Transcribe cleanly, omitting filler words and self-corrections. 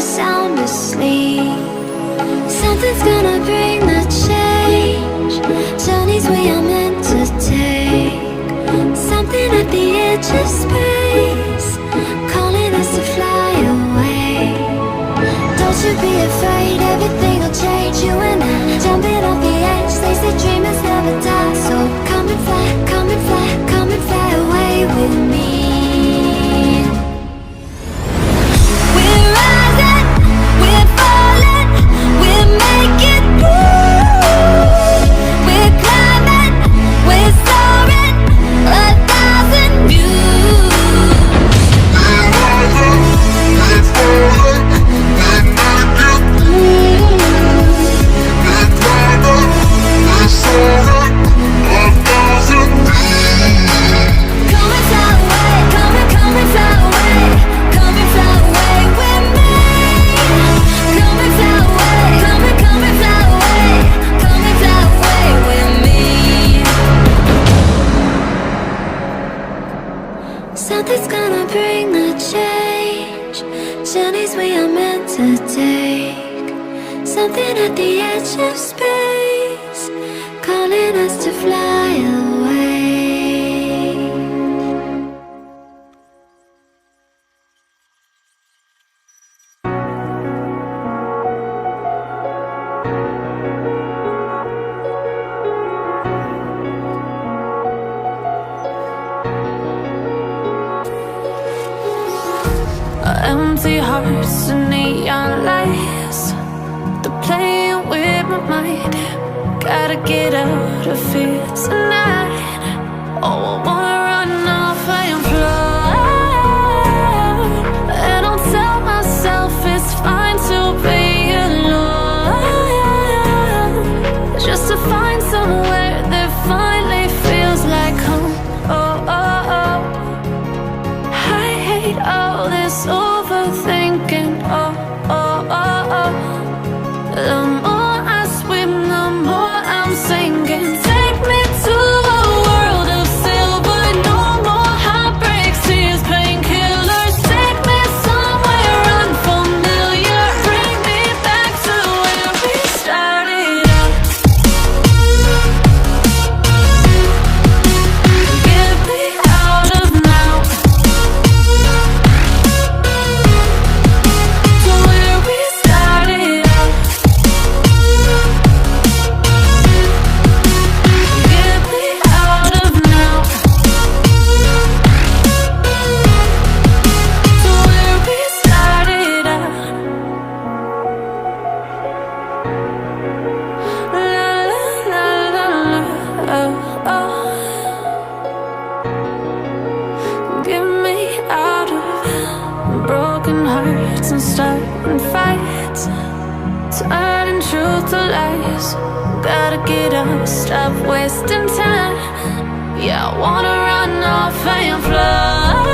sound asleep. Something's gonna bring the change. Journeys we are meant to take. Something at the edge of space, calling us to fly away. Don't you be afraid, everything will change. You and I, jumping off the edge. They say dreamers never die. So come and fly, come and fly, come and fly away with me. We're rising, we're falling, we're making moves. We're climbing, we're soaring, 1,000 views. We're rising, we're falling, we're making moves. We're climbing, we're soaring, 1,000 views. Come and fly away, come and fly away, come and fly away with me. Come and fly away, come and fly away, come and fly away with me. Something's gonna bring the change. Journeys we are meant to take. Something at the edge of space, calling us to fly away. Empty hearts and neon lights, they're playing with my mind. Gotta get out of here tonight. Oh, I wanna run off and fly. And I'll tell myself it's fine to be alone, just to find somewhere that finally feels like home. Oh, oh, oh. I hate all this overthinking. Oh, oh, oh, oh. The more I swim, the more I'm sinking. Take me to a world of silver. No more heartbreaks, tears, painkillers. Take me somewhere unfamiliar. Bring me back to where we started out. Get me out of now, to where we started out. Get me out of now, to where we started out. La la la la la, oh, oh. Get me out of broken hearts and starting fights, turning truth to lies. Gotta get up, stop wasting time. Yeah, I wanna run off and fly.